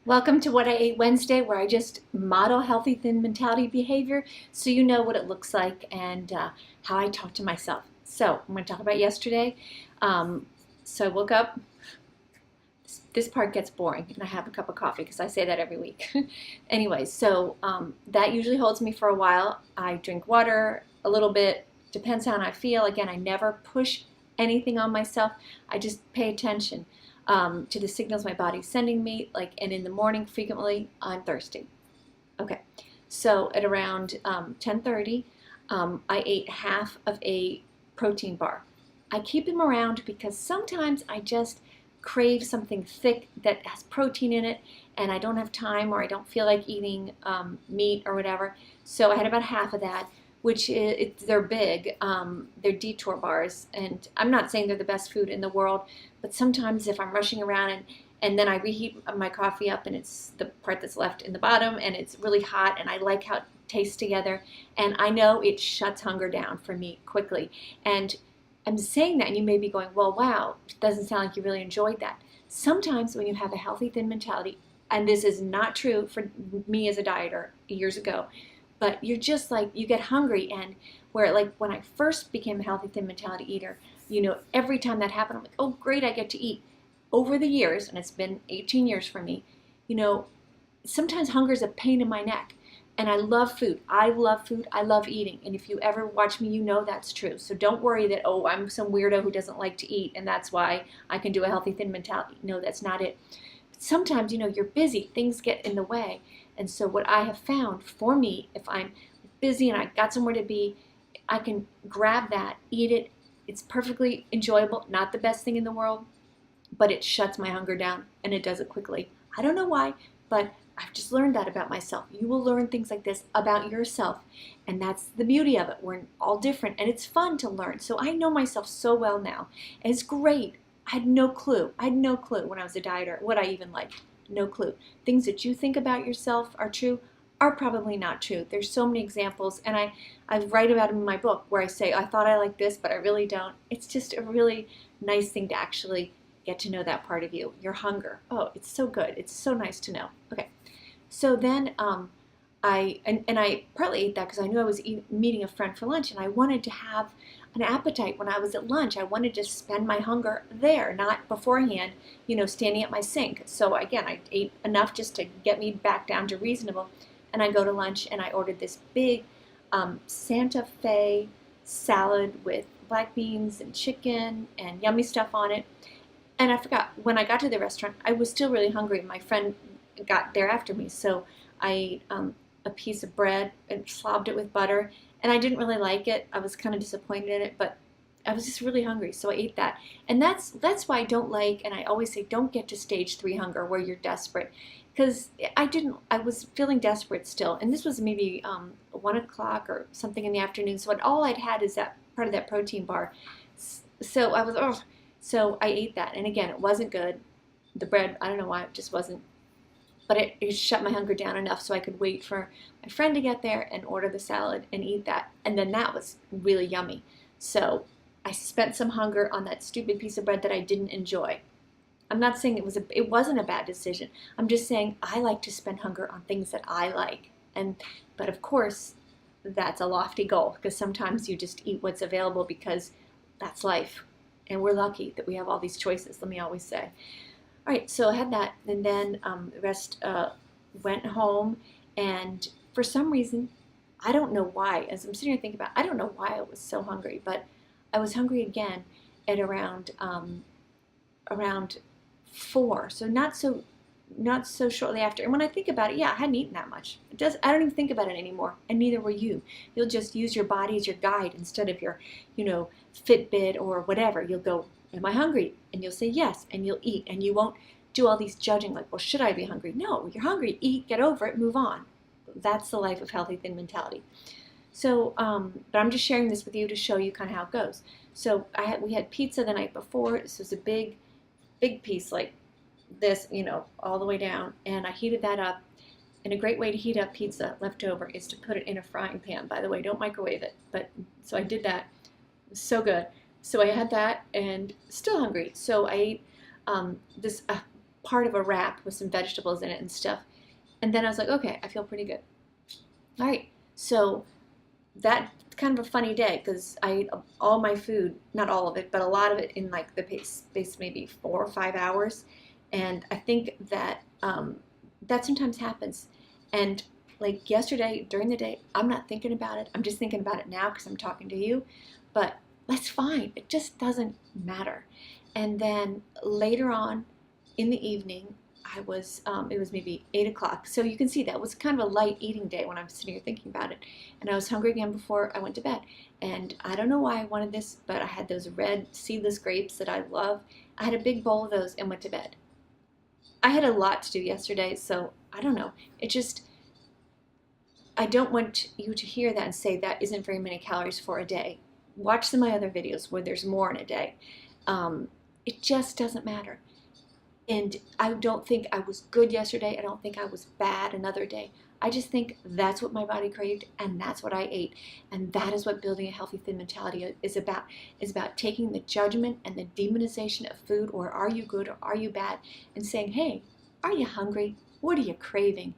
Welcome to What I Ate Wednesday, where I just model healthy thin mentality behavior so you know what it looks like and how I talk to myself. So I'm going to talk about yesterday. Um, so I woke up. This part gets boring, and I have a cup of coffee because I say that every week. Anyway, so that usually holds me for a while. I drink water a little bit, depends on how I feel. Again, I never push anything on myself. I just pay attention to the signals my body's sending me. And in the morning, frequently, I'm thirsty. Okay, so at around 10:30, I ate half of a protein bar. I keep them around because sometimes I just crave something thick that has protein in it, and I don't have time or I don't feel like eating meat or whatever. So I had about half of that, which they're big. They're detour bars, and I'm not saying they're the best food in the world, but sometimes if I'm rushing around and then I reheat my coffee up and it's the part that's left in the bottom and it's really hot and I like how it tastes together, and I know it shuts hunger down for me quickly. And I'm saying that and you may be going, well, wow, it doesn't sound like you really enjoyed that. Sometimes when you have a healthy thin mentality, and this is not true for me as a dieter years ago, but you're just like, you get hungry, and where like when I first became a healthy thin mentality eater, every time that happened, I'm like, oh great, I get to eat. Over the years, and it's been 18 years for me, you know, sometimes hunger is a pain in my neck. And I love food. I love food. I love eating. And if you ever watch me, you know that's true. So don't worry that, oh, I'm some weirdo who doesn't like to eat and that's why I can do a healthy thin mentality. No, that's not it. But sometimes, you're busy. Things get in the way. And so what I have found for me, if I'm busy and I got somewhere to be, I can grab that, eat it. It's perfectly enjoyable. Not the best thing in the world, but it shuts my hunger down and it does it quickly. I don't know why, but I've just learned that about myself. You will learn things like this about yourself, and that's the beauty of it. We're all different, and it's fun to learn. So I know myself so well now, and it's great. I had no clue. I had no clue when I was a dieter what I even liked. No clue. Things that you think about yourself are true are probably not true. There's so many examples, and I write about them in my book where I say, I thought I liked this, but I really don't. It's just a really nice thing to actually get to know that part of you, your hunger. Oh, it's so good. It's so nice to know. Okay, so then I partly ate that because I knew I was meeting a friend for lunch, and I wanted to have an appetite when I was at lunch. I wanted to spend my hunger there, not beforehand, standing at my sink. So again, I ate enough just to get me back down to reasonable, and I go to lunch and I ordered this big Santa Fe salad with black beans and chicken and yummy stuff on it. And I forgot, when I got to the restaurant, I was still really hungry. My friend got there after me, so I ate a piece of bread and slobbed it with butter. And I didn't really like it. I was kind of disappointed in it, but I was just really hungry, so I ate that. And that's why I don't like, and I always say, don't get to stage 3 hunger where you're desperate, because I was feeling desperate still. And this was maybe 1 o'clock or something in the afternoon, so all I'd had is that part of that protein bar. So I was, oh. So I ate that, and again, it wasn't good. The bread, I don't know why, it just wasn't. But it shut my hunger down enough so I could wait for my friend to get there and order the salad and eat that. And then that was really yummy. So I spent some hunger on that stupid piece of bread that I didn't enjoy. I'm not saying it wasn't a bad decision. I'm just saying I like to spend hunger on things that I like. But of course, that's a lofty goal, because sometimes you just eat what's available because that's life. And we're lucky that we have all these choices, let me always say. All right, so I had that, and then the rest went home, and for some reason, I don't know why, as I'm sitting here thinking about it, I don't know why I was so hungry, but I was hungry again at around 4, so not so shortly after. And when I think about it, yeah, I hadn't eaten that much. I don't even think about it anymore, and neither will you. You'll just use your body as your guide instead of your, Fitbit or whatever. You'll go, am I hungry? And you'll say yes, and you'll eat, and you won't do all these judging like, well, should I be hungry? No, you're hungry. Eat, get over it, move on. That's the life of healthy thin mentality. So, but I'm just sharing this with you to show you kind of how it goes. So we had pizza the night before. This was a big piece, like this, all the way down, and I heated that up. And a great way to heat up pizza left over is to put it in a frying pan. By the way, don't microwave it. But so I did that. It was so good. So I had that and still hungry. So I ate this part of a wrap with some vegetables in it and stuff. And then I was like, okay, I feel pretty good. All right, so that kind of a funny day because I ate all my food, not all of it, but a lot of it in like the space maybe 4 or 5 hours. And I think that that sometimes happens. And like yesterday during the day, I'm not thinking about it. I'm just thinking about it now because I'm talking to you. But that's fine. It just doesn't matter. And then later on in the evening, it was maybe 8 o'clock. So you can see that was kind of a light eating day when I'm sitting here thinking about it. And I was hungry again before I went to bed. And I don't know why I wanted this, but I had those red seedless grapes that I love. I had a big bowl of those and went to bed. I had a lot to do yesterday, so I don't know. It just, I don't want you to hear that and say that isn't very many calories for a day. Watch some of my other videos where there's more in a day. It just doesn't matter. And I don't think I was good yesterday. I don't think I was bad another day. I just think that's what my body craved and that's what I ate. And that is what building a healthy thin mentality is about. Is about taking the judgment and the demonization of food, or are you good or are you bad, and saying, hey, are you hungry? What are you craving?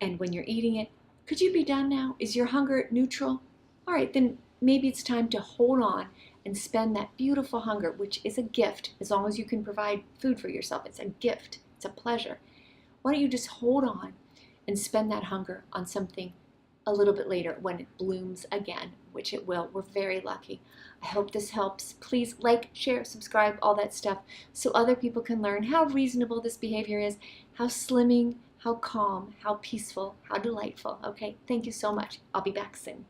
And when you're eating it, could you be done now? Is your hunger neutral? All right, then maybe it's time to hold on and spend that beautiful hunger, which is a gift. As long as you can provide food for yourself, it's a gift, it's a pleasure. Why don't you just hold on and spend that hunger on something a little bit later when it blooms again, which it will. We're very lucky. I hope this helps. Please like, share, subscribe, all that stuff, so other people can learn how reasonable this behavior is, how slimming, how calm, how peaceful, how delightful. Okay, thank you so much. I'll be back soon.